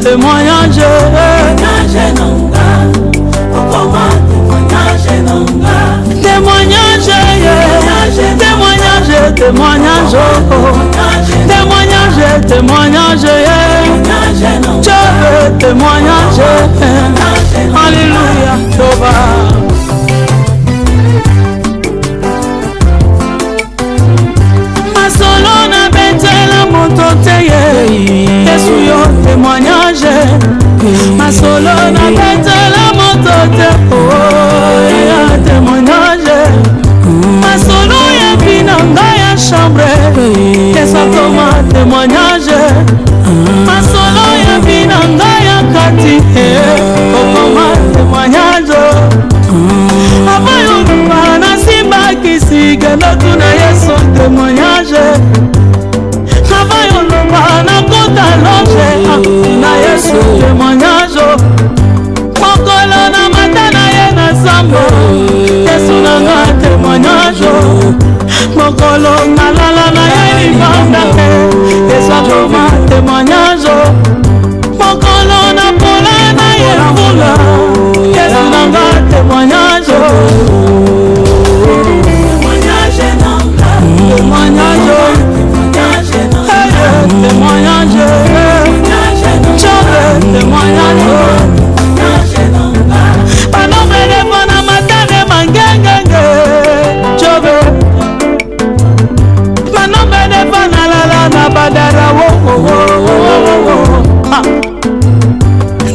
témoignage. Témoignage, témoignage, témoignage, témoignage, témoignage, je veux témoignage. Alléluia, Toba. Masolo na betela moto teye, Yesu yo témoignage. Masolo na betela moto te, oh ya témoignage. Masolo ya binanga ya chambre, Yesu koma témoignage. Masolo ya binanga ya kati, koma témoignage. Abayo bana simba kisiga na tuna Yesu témoignage. Abayo bana kota loge na Yesu témoignage. Mokolo na matana ye na sambo, Yesu nanga témoignage. Mokolo na lala na ye libanda, Yesu akoma témoignage. Mokolo na pola na ye fula, Yesu nanga témoignage. Témoignage nanga, témoignage, témoignage, témoignage. Badara wo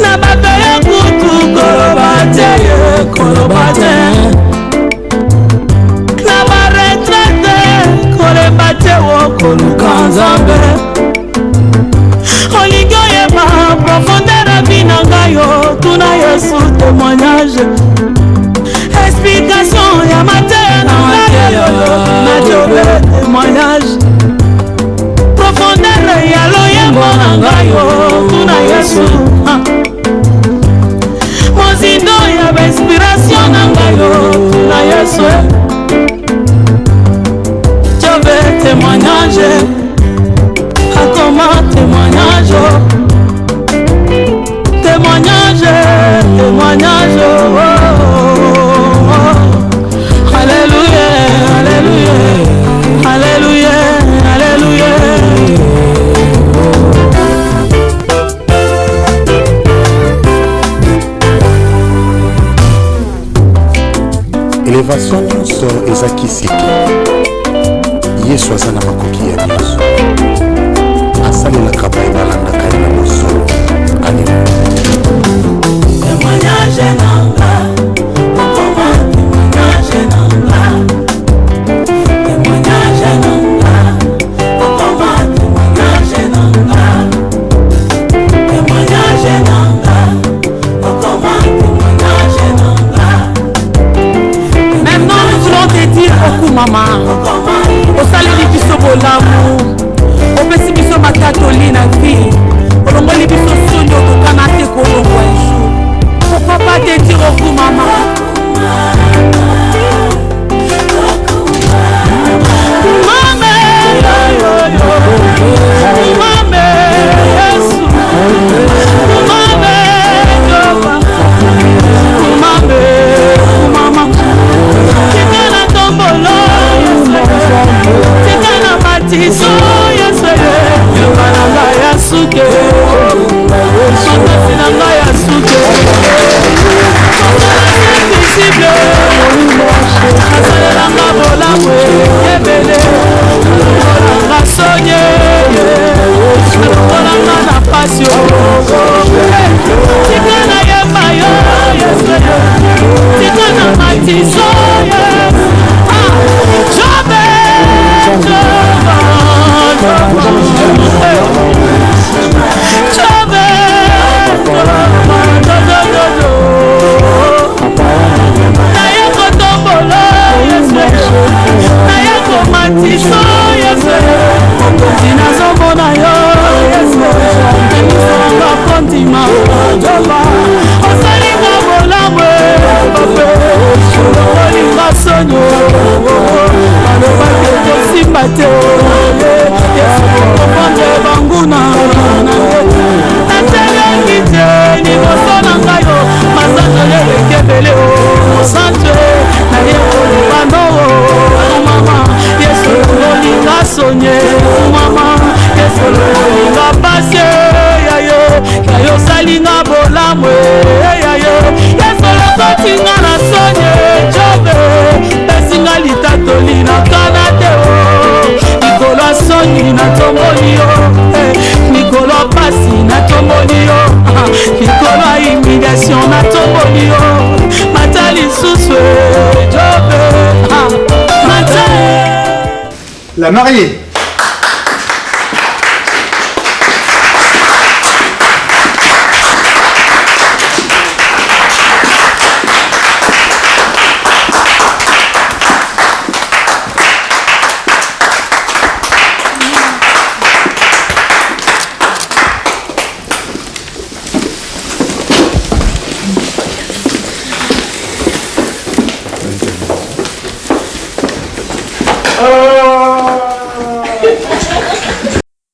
na bataya kutu kolobate na baretrete kolebate wo kolukanzambe oligo yeba profondeur binanga yo tuna Yesu témoignage explication ya mateya na ngayo na jobe témoignage yalo yembo na ngayo tuna Yesu mozindo ya inspiration na ngayo tuna Yesu. Je veux témoignage, akoma témoignage, témoignage, témoignage, oh, oh, oh. Alléluia, alléluia, alléluia, alléluia. Élévation nyonso ezakisiki Yesu aza na makoki ya nyonso asalelaka bayebalandaka ye na bosolo. Alléluia. Témoignage nanga, okoma témoignage nanga. Témoignage nanga, okoma témoignage nanga. Témoignage nanga, okoma témoignage nanga. Maintenant nous voulons te dire beaucoup maman, au salut du Bolamu. La mariée.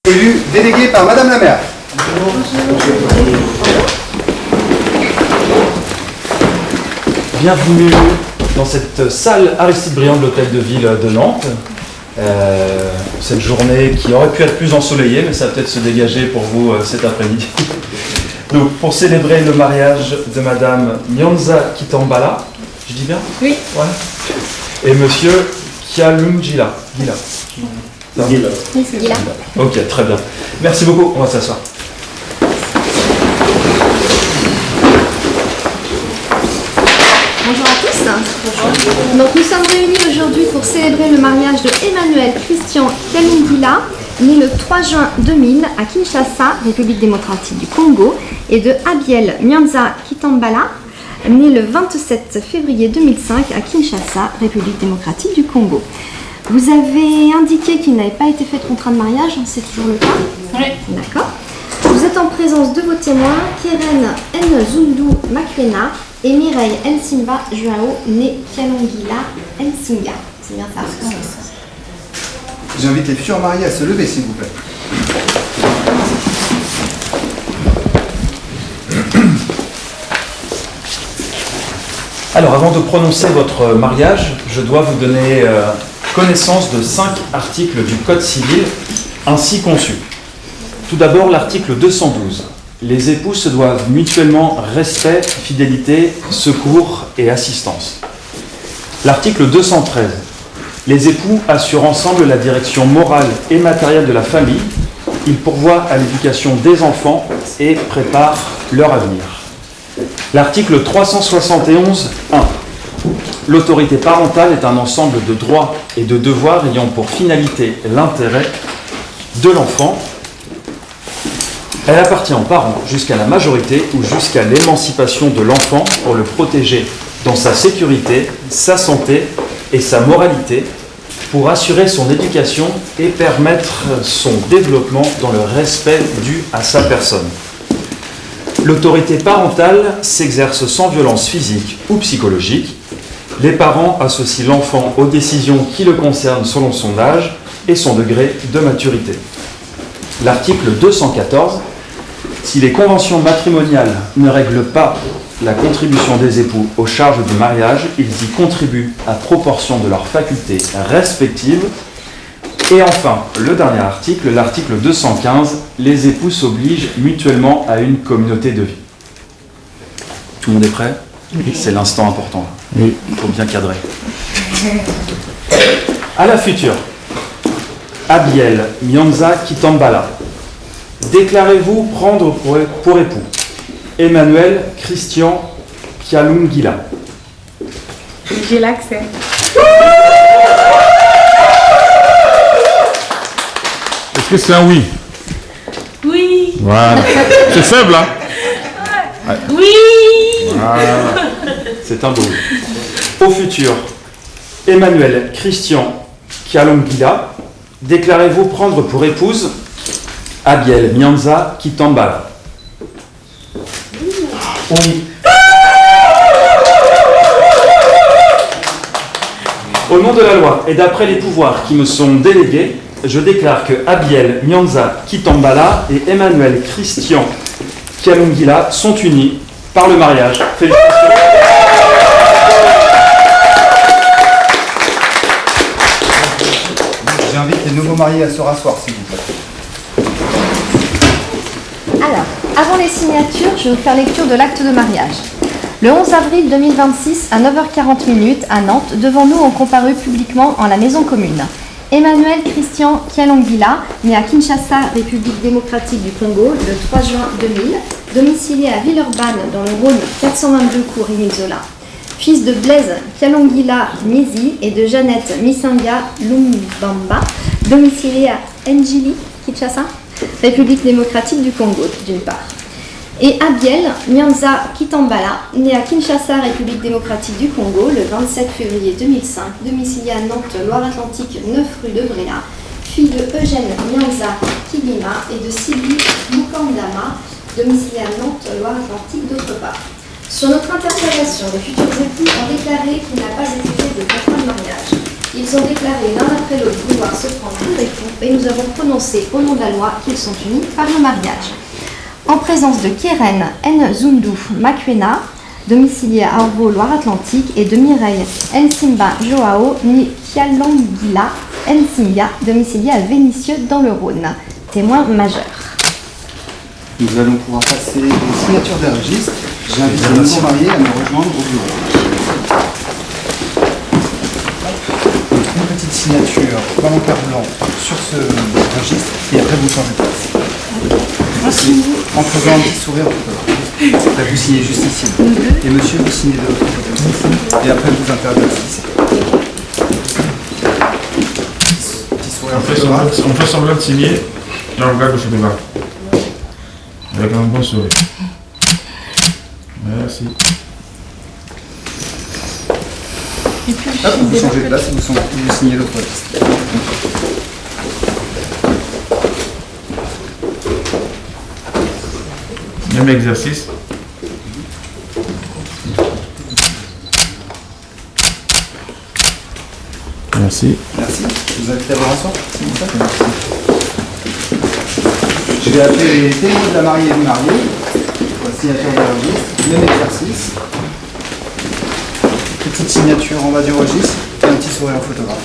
Élu délégué par Madame la maire. Bienvenue dans cette salle Aristide Briand de l'Hôtel de Ville de Nantes. Cette journée qui aurait pu être plus ensoleillée, mais ça va peut-être se dégager pour vous cet après-midi. Donc, pour célébrer le mariage de Madame Nyanza Kitambala, je dis bien? Oui. Ouais. Et Monsieur Kialungila. Gila. Ok, très bien. Merci beaucoup, on va s'asseoir. Bonjour à tous. Bonjour. Donc nous sommes réunis aujourd'hui pour célébrer le mariage de Emmanuel Christian Kialungila, né le 3 juin 2000 à Kinshasa, République démocratique du Congo, et de Abiel Nyanza Kitambala, né le 27 février 2005 à Kinshasa, République démocratique du Congo. Vous avez indiqué qu'il n'avait pas été fait de contrat de mariage, c'est toujours le cas? Oui. D'accord. Vous êtes en présence de vos témoins, Keren Nzundu Makwena et Mireille Nsimba Joao, né Kialungila Nsinga. C'est bien ça? J'invite les futurs mariés à se lever, s'il vous plaît. Alors, avant de prononcer votre mariage, je dois vous donner connaissance de 5 articles du Code civil ainsi conçus. Tout d'abord, l'article 212. Les époux se doivent mutuellement respect, fidélité, secours et assistance. L'article 213. Les époux assurent ensemble la direction morale et matérielle de la famille. Ils pourvoient à l'éducation des enfants et préparent leur avenir. L'article 371.1. L'autorité parentale est un ensemble de droits et de devoirs ayant pour finalité l'intérêt de l'enfant. Elle appartient aux parents jusqu'à la majorité ou jusqu'à l'émancipation de l'enfant pour le protéger dans sa sécurité, sa santé et sa moralité, pour assurer son éducation et permettre son développement dans le respect dû à sa personne. L'autorité parentale s'exerce sans violence physique ou psychologique. Les parents associent l'enfant aux décisions qui le concernent selon son âge et son degré de maturité. L'article 214. Si les conventions matrimoniales ne règlent pas la contribution des époux aux charges du mariage, ils y contribuent à proportion de leurs facultés respectives. Et enfin, le dernier article, l'article 215, les époux s'obligent mutuellement à une communauté de vie. Tout le monde est prêt? Oui. C'est l'instant important. Oui. Il faut bien cadrer. À la future, Abiel Nyanza Kitambala, déclarez-vous prendre pour époux Emmanuel Christian Kialungila? J'ai l'accès. Est-ce que c'est un oui? Oui. Voilà. C'est faible, hein? Oui. Voilà. C'est un beau oui. Au futur, Emmanuel Christian Kialungila, déclarez-vous prendre pour épouse Abiel Nyanza Kitambala? Oui. Au nom de la loi et d'après les pouvoirs qui me sont délégués, je déclare que Abiel Nyanza Kitambala et Emmanuel Christian Kialungila sont unis par le mariage. Félicitations. J'invite les nouveaux mariés à se rasseoir, s'il vous plaît. Alors, avant les signatures, je vais vous faire lecture de l'acte de mariage. Le 11 avril 2026, à 9h40 à Nantes, devant nous ont comparu publiquement en la maison commune Emmanuel Christian Kialungila, né à Kinshasa, République démocratique du Congo, le 3 juin 2000, domicilié à Villeurbanne dans le Rhône 422 cours Émile Zola. Fils de Blaise Kialungila Mizi et de Jeannette Misinga Lumbamba, domicilié à Njili, Kinshasa, République démocratique du Congo, d'une part. Et Abiel Nyanza Kitambala, né à Kinshasa, République démocratique du Congo, le 27 février 2005, domicilié à Nantes, Loire-Atlantique, 9 rue de Bréa, fille de Eugène Nyanza Kibima et de Sylvie Mukandama, domicilié à Nantes, Loire-Atlantique, d'autre part. Sur notre interpellation, les futurs époux ont déclaré qu'il n'a pas été fait de contrat de mariage. Ils ont déclaré l'un après l'autre vouloir se prendre pour époux et nous avons prononcé au nom de la loi qu'ils sont unis par le mariage. En présence de Keren Nzundu Makwena, domicilié à Orvo, Loire-Atlantique, et de Mireille Nsimba Joao Nikialangila Nsimba, domicilié à Vénissieux dans le Rhône. Témoin majeur. Nous allons pouvoir passer aux signatures des registres. J'invite les nouveaux mariés à me rejoindre au bureau. Donc, une petite signature volontaire blanc sur ce registre et après vous changez de place. Merci. En faisant un petit sourire tout à l'heure. Là, vous signez juste ici. Et monsieur, vous signez de l'autre côté. Et après, vous intervenez ici. Petit sourire. On fait semblant de signer et on regarde le photographe. Avec un bon sourire. Merci. Hop, vous changez de place et vous signez l'autre registre. Même exercice. Merci. Merci. Je vous invite à vous rasseoir, s'il vous plaît. Je vais appeler les témoins de la mariée et du marié. Signature du registre. Même exercice. Petite signature en bas du registre et un petit sourire en photographe.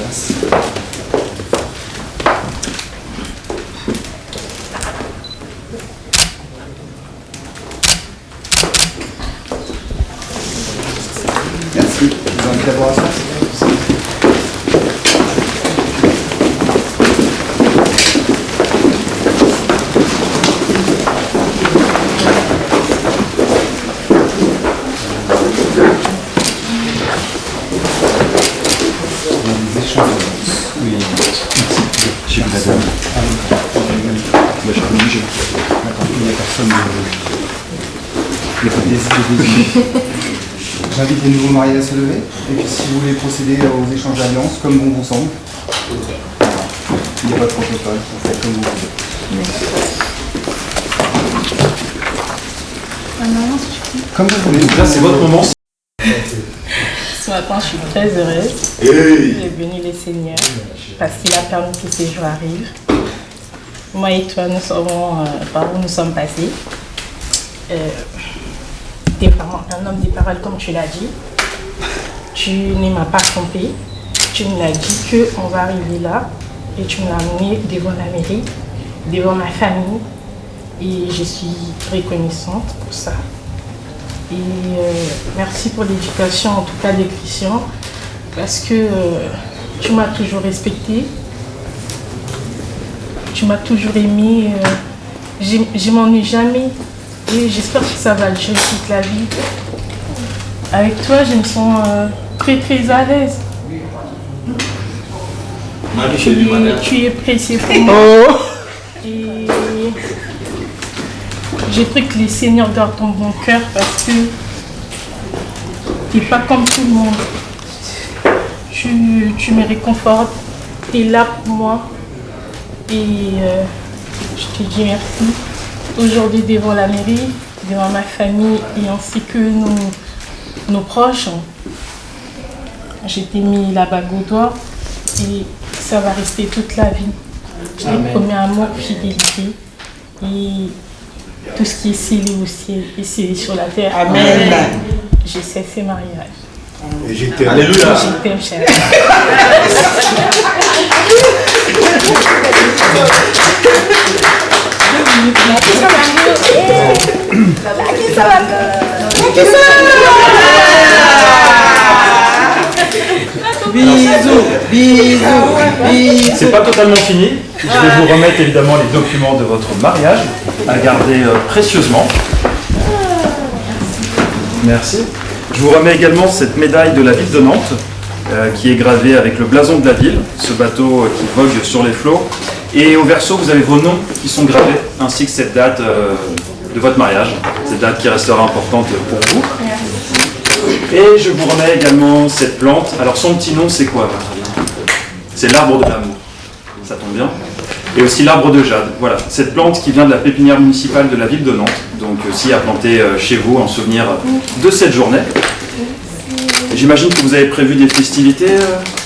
Merci. Je vous invite à vous rasseoir. J'invite les nouveaux mariés à se lever. Et puis si vous voulez procéder aux échanges d'alliances, comme bon vous semble. Voilà. Il n'y a pas de protocole, vous faites comme vous voulez. Comme vous voulez. Là, c'est votre moment. Ce matin, je suis très heureuse. J'ai béni le Seigneur parce qu'il a permis que ces jours arrivent. Moi et toi, nous savons par où nous sommes passés. T'es vraiment un homme des paroles, comme tu l'as dit. Tu ne m'as pas trompé. Tu me l'as dit qu'on va arriver là. Et tu me l'as amené devant la mairie, devant ma famille. Et je suis reconnaissante pour ça. Et merci pour l'éducation, en tout cas des Christians, parce que tu m'as toujours respecté, tu m'as toujours aimé, je m'ennuie jamais et j'espère que ça va durer toute la vie. Avec toi, je me sens très très à l'aise. Tu es précieux pour moi. Et j'ai pris que les Seigneurs gardent ton bon cœur parce que tu n'es pas comme tout le monde. Tu me réconfortes, tu es là pour moi. Et je te dis merci. Aujourd'hui devant la mairie, devant ma famille et ainsi que nos proches, je t'ai mis la bague au doigt et ça va rester toute la vie. Je te promets amour, fidélité et tout ce qui est scellé au ciel est scellé sur la terre. Amen. Je sais ces mariages. Et je t'aime. Alléluia. Je t'aime, cher. Bisous, bisous, bisous. C'est pas totalement fini. Je vais vous remettre évidemment les documents de votre mariage à garder précieusement. Merci. Je vous remets également cette médaille de la ville de Nantes qui est gravée avec le blason de la ville, ce bateau qui vogue sur les flots. Et au verso, vous avez vos noms qui sont gravés, ainsi que cette date de votre mariage, cette date qui restera importante pour vous. Et je vous remets également cette plante. Alors son petit nom, c'est quoi à votre avis? C'est l'arbre de l'amour. Ça tombe bien. Et aussi l'arbre de jade. Voilà, cette plante qui vient de la pépinière municipale de la ville de Nantes. Donc aussi à planter chez vous en souvenir de cette journée. J'imagine que vous avez prévu des festivités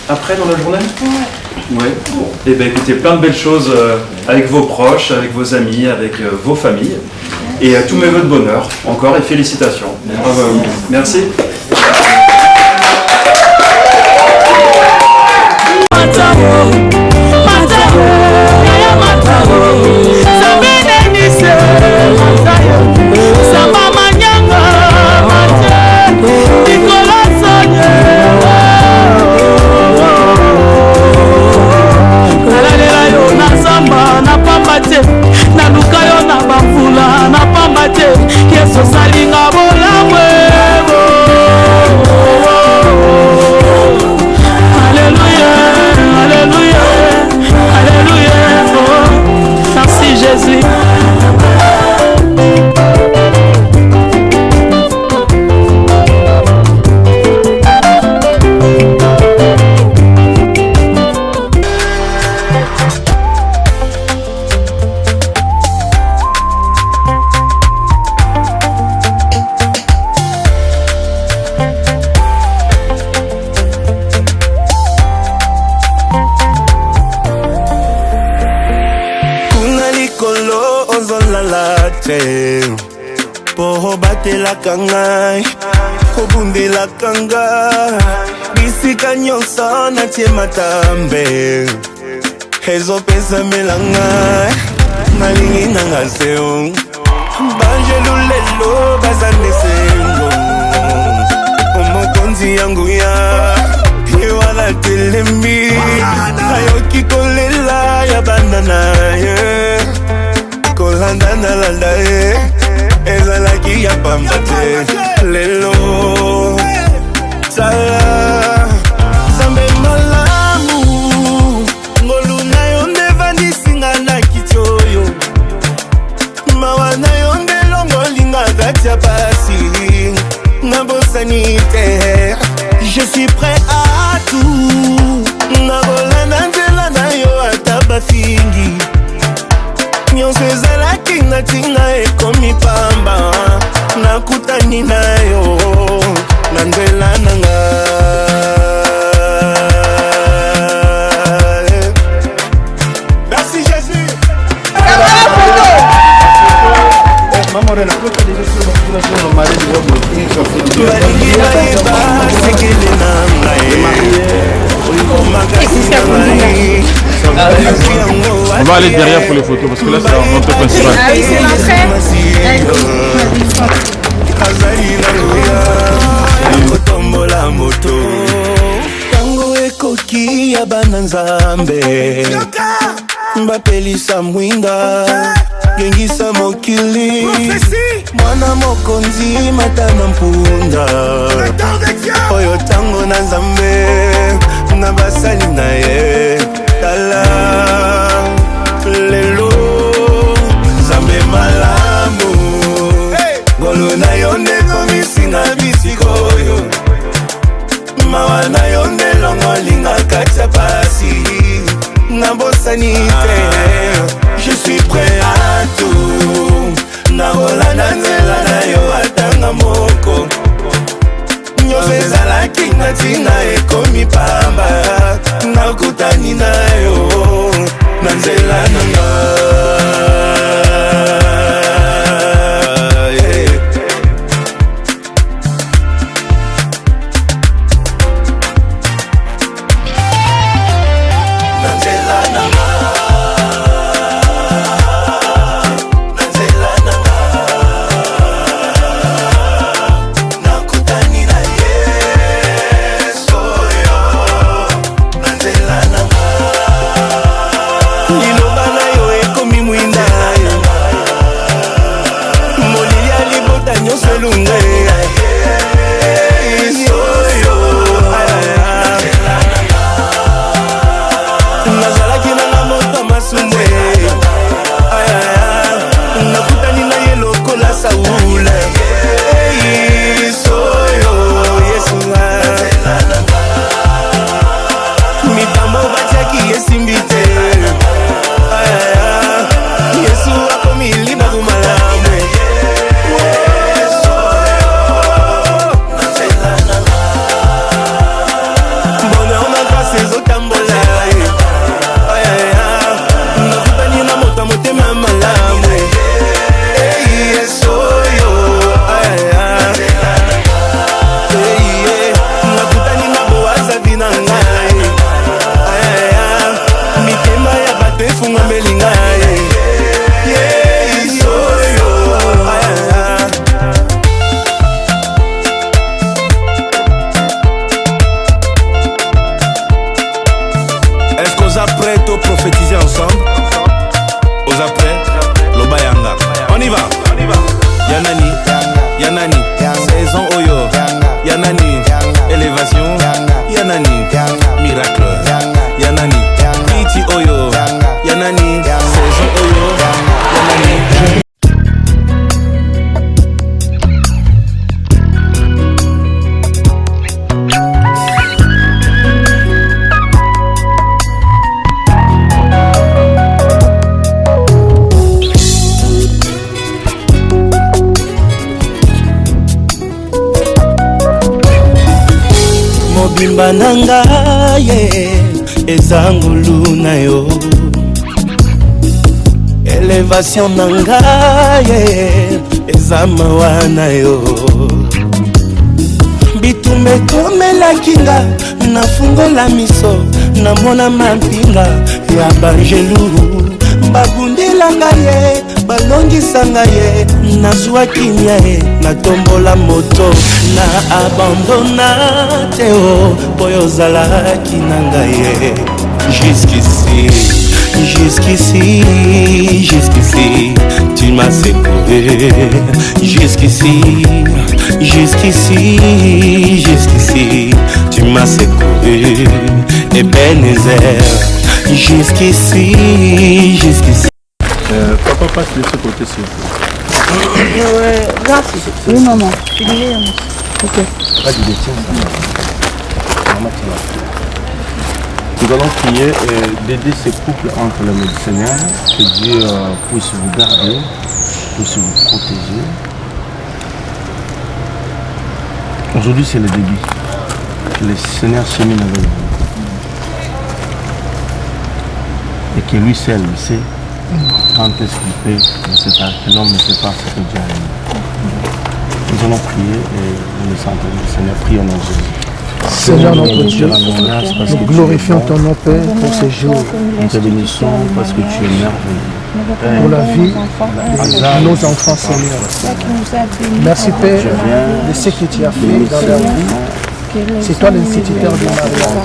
après dans la journée? Oui. Bon. Et bien écoutez, plein de belles choses avec vos proches, avec vos amis, avec vos familles. Et tous mes vœux de bonheur, encore, et félicitations. Bravo à vous. Merci. naluka yo na bamvula na pamba te yesu osalinga bolamu. Alléluia, alléluia, alléluia. Merci Jésus. Po batelaka ngai kobundelaka ngai bisika nyonso natie matambe ezopesamela ngai nalingi nanga seo banjelu lelo baza nesengo omokonzi yangu ya ewala telemi ayoki kolela ya banda na ye kolanda nalanda ye ezalaki ya pamba te lelo sala zambe malamu ngolu na yo nde vandisinga na kiti oyo mawa na yo nde longolinga kati ya pasi nabosani te. Je suis prêt à tout nakolanda nzela na yo ata bafingi nyonso ezalaki natinga ekomi pamba nakutani na yo na nzela nanga. Merci Jésus. Maman Rena, quand tu as déjà fait le mari de l'homme, on va aller derrière pour les photos parce que là c'est notre principal. Ah oui, c'est l'entrée. kotombola moto tango ekoki ya bana nzambe mbapelisa mwinda gengisa mokili mwana mokonzi matana mpunda oyo tango na nzambe na basali na ye tala lelo nzambe malamu ngolo na yo nde komisinga bisikoyo mawa na yo nde longolinga kati ya pasi nabosani te. Je suis prêt à tout nakolanda nzela na yo atanga moko nyonso ezalaki natina ekomi pamba nakutani na yo na nzela nanga. Lilo prêts à prophétiser ensemble? Aux après, Lobayanga. On y va. Yanani, Yanani, saison Oyo. Yanani, élévation. Yanani, miracle. Yanani, Iti Oyo. Yanani, saison Oyo. Yanani. Mobimba nanga ye ezangulu na yo, élévation nanga ye ezamawa na yo, bitumba ekomelaki nga nafungola miso namona mampinga ya banjelu babundelanga ye balongisanga ye nazwaki kimia ye natombola moto na abandona te o boyo ozalaki na ngai ye jusqu'ici, jusqu'ici, jusqu'ici tu m'as secouru, jusqu'ici, jusqu'ici, jusqu'ici tu m'as secouru, Ebenezer, jusqu'ici, jusqu'ici. Papa passe de ce côté s'il vous plaît. Grazie. Oui maman. Ok. Pas du détien. Maman tu vas. Nous allons prier et d'aider ces couples entre les médecins, que Dieu puisse vous garder, puisse vous protéger. Aujourd'hui c'est le début. Que le Seigneur chemine avec vous. Et que lui seul sait quand est-ce qu'il peut, ne sait pas, que l'homme ne sait pas ce que Dieu a aimé. Nous allons prier et nous nous sentons le Seigneur, prions nos Jésus. Seigneur notre Dieu, nous glorifions ton nom Père pour ces jours. Nous te bénissons parce que tu es merveilleux. Pour la vie de nos enfants, Seigneur. Merci Père de ce que tu as fait dans leur vie. C'est toi l'instituteur de mariage.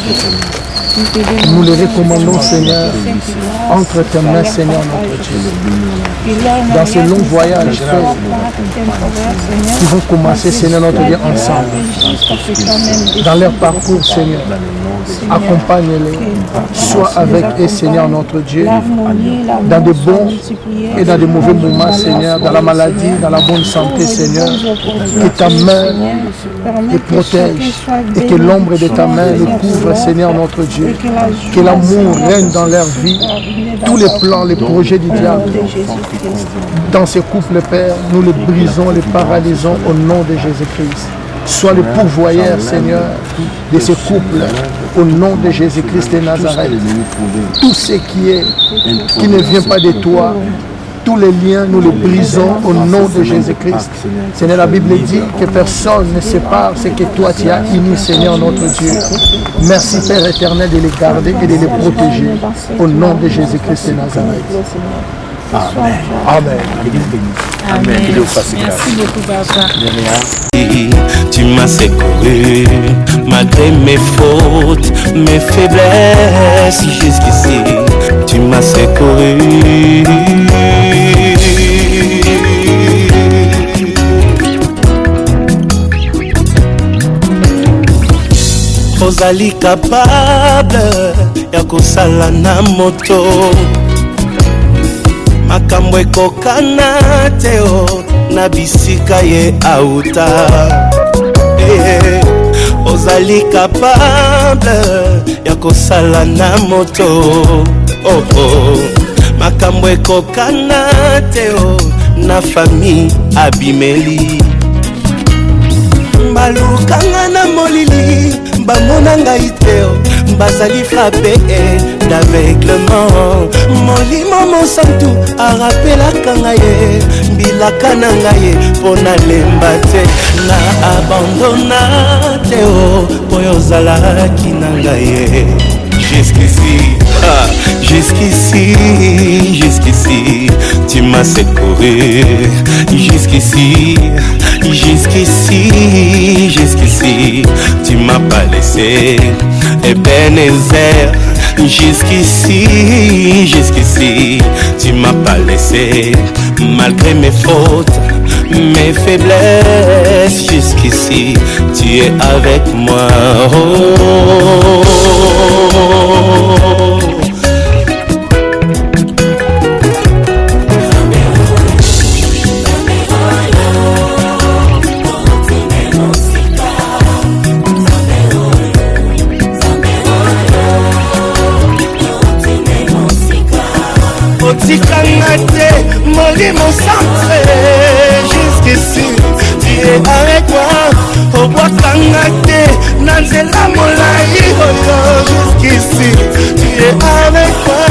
Nous les recommandons, Seigneur, entre tes mains, Seigneur notre Dieu. Dans ce long voyage, Père, qui vont commencer, Seigneur notre Dieu, ensemble. Dans leur parcours, Seigneur, accompagne-les, sois avec eux, Seigneur notre Dieu, dans de bons et dans de mauvais moments, Seigneur, dans la maladie, dans la bonne santé, Seigneur, que ta main les protège et que l'ombre de ta main les couvre, Seigneur notre Dieu. Que l'amour règne dans leur vie, tous les plans, les projets du diable. Dans ces couples, Père, nous les brisons, les paralysons au nom de Jésus-Christ. Sois le pourvoyeur, Seigneur, de ces couples, au nom de Jésus-Christ de Nazareth. Tout ce qui ne vient pas de toi, tous les liens, nous les brisons au nom de Jésus-Christ. Seigneur, la Bible dit que personne ne sépare ce que toi tu as uni, Seigneur notre Dieu. Merci Père éternel de les garder et de les protéger au nom de Jésus-Christ de Nazareth. Amen. Amen. Amen. Merci beaucoup, Papa. Tu m'as secouru malgré mes fautes, mes faiblesses. Jusqu'ici, tu m'as secouru. Ozali capable ya kosala na moto makambo ekokana te o na bisika ye auta. Ozali capable ya kosala na moto makambo ekokana te o na famille abimeli. Balukanga na molili bamona ngai te o bazali frappé d'aveuglement. Molimo mosantu arapelaka ngai mbilaka na ngai mpo nalemba te na abandona te o oyo ozalaki na ngai. Jusqu'ici, jusqu'ici, jusqu'ici, tu m'as secouru. Jusqu'ici, jusqu'ici, jusqu'ici, tu m'as pas laissé. Ebenezer, Jusqu'ici, tu m'as pas laissé, malgré mes fautes, mes faiblesses. Jusqu'ici, tu es avec moi. Oh. Mon centre, jusqu'ici, tu es avec moi. Au bois Kangate, Nanzela Molaï, jusqu'ici, tu es avec moi.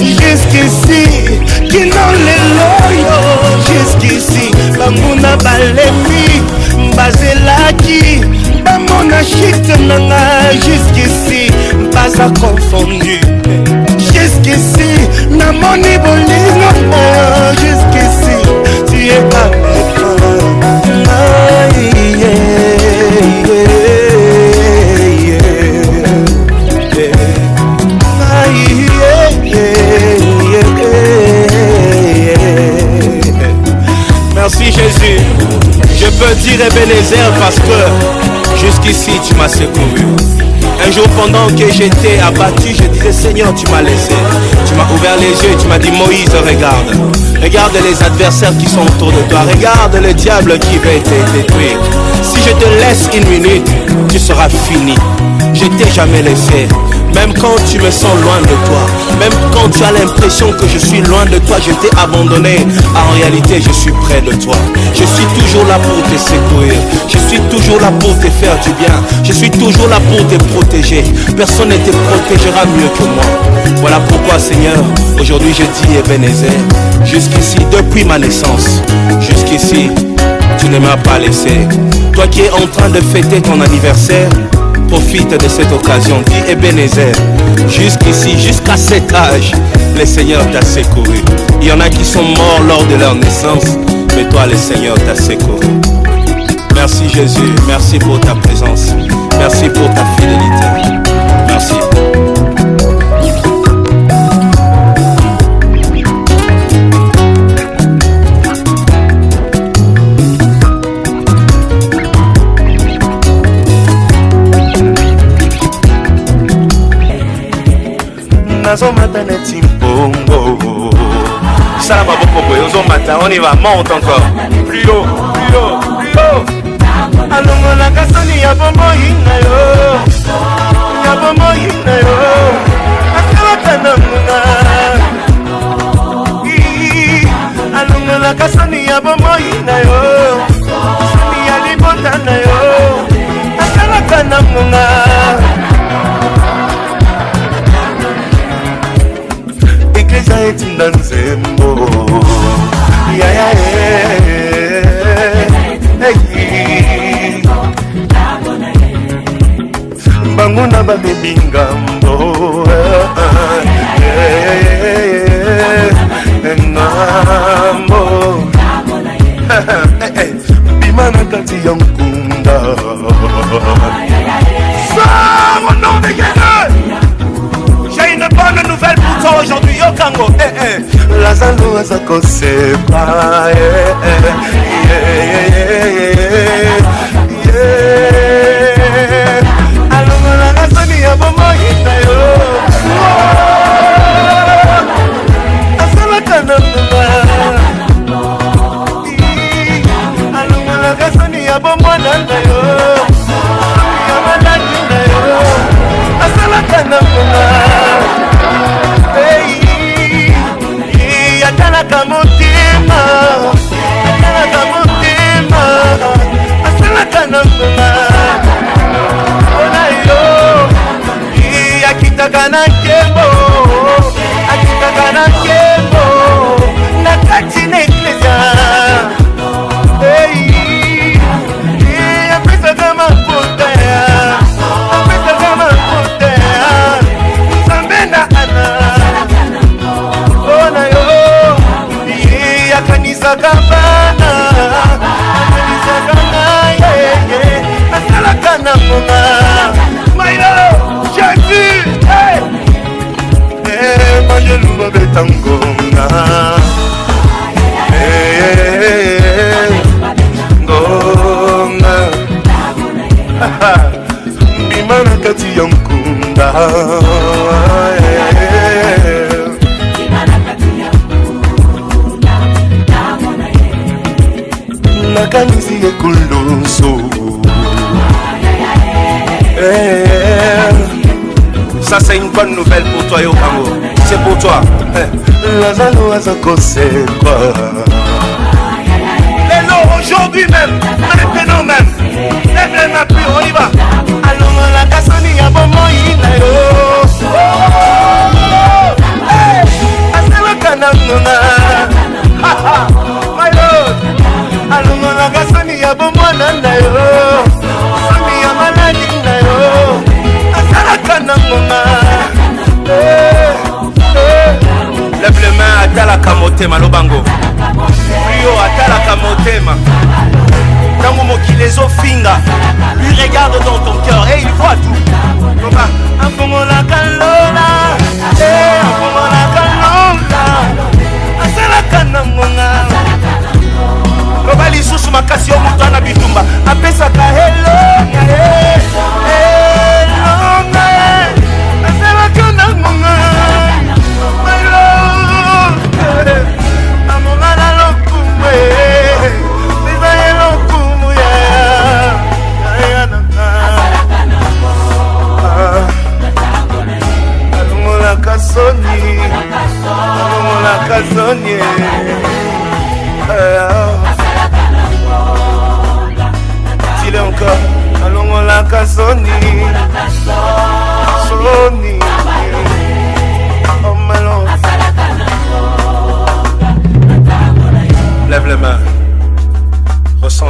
Jusqu'ici, qui n'ont les loyaux, jusqu'ici, Bamuna Balemi, Bazelaki. Mon achite nana, jusqu'ici, pas à confondu. Jusqu'ici, na moni bolino, jusqu'ici, tu es avec moi. Merci Jésus. Je peux dire Ebenezer parce que jusqu'ici tu m'as secouru. Un jour pendant que j'étais abattu, je disais Seigneur, tu m'as laissé. Tu m'as ouvert les yeux et tu m'as dit Moïse, regarde. Regarde les adversaires qui sont autour de toi. Regarde le diable qui veut te détruire. Si je te laisse une minute, tu seras fini. Je t'ai jamais laissé. Même quand tu me sens loin de toi, même quand tu as l'impression que je suis loin de toi, je t'ai abandonné. En réalité, je suis près de toi. Je suis toujours là pour te secourir. Je suis toujours là pour te faire du bien. Je suis toujours là pour te protéger. Personne ne te protégera mieux que moi. Voilà pourquoi, Seigneur, aujourd'hui je dis Ebenezer, jusqu'ici, depuis ma naissance, jusqu'ici, tu ne m'as pas laissé. Toi qui es en train de fêter ton anniversaire, profite de cette occasion, dis Ebenezer, jusqu'ici, jusqu'à cet âge, le Seigneur t'a secouru. Il y en a qui sont morts lors de leur naissance, mais toi le Seigneur t'a secouru. Merci Jésus, merci pour ta présence, merci pour ta fidélité, merci. Nazomata neti mbongo Sala maboko boyo ozomata, on y va, monte encore. Plus haut, plus haut, plus haut. Alongo la kasoni ya bombo hinga yo. Ya bombo hinga yo. Akalaka na muna. Alongo la kasoni ya bombo hinga yo. Soni ya libota na yo. Akalaka na muna. Iglesia etinda nzembo ya ya bango na babebi ngambo ngambo bima na kati ya nkunda Sors au nom de Jésus. J'ai une bonne nouvelle pour toi aujourd'hui, Yokango. Lazalo azako sepa. Alongo la kasoni ya bomo hita yo. Asala kana mama. Alongo la kasoni ya bomo nanda yo. Ya malaki na yo. Asala kana mama. Yatalaka motima, yatalaka motima. kati ya nkunda nakanisi ekoloso. Ça c'est une bonne nouvelle pour toi Yokango. C'est pour toi. Lazalo azakose kwa. Lélo aujourd'hui même, maintenant même. Lève ma pluie, on y va. Alongo la kasoni ya bomoi na yo. Asela kananga. My Lord. Alongo la kasoni ya bomona na yo. Sami ya maladi na yo. Asela kananga. Lève les mains, atalaka motema lobango. Rio atalaka motema. Tango mokili ezofinga. Lui regarde dans ton cœur et il voit tout. Loba, afongola kalola. Afongola kalola. Asela kananga. Loba lisusu makasi yo mutu ana bitumba. Apesaka hello. Hello. Asela kananga. Kasonye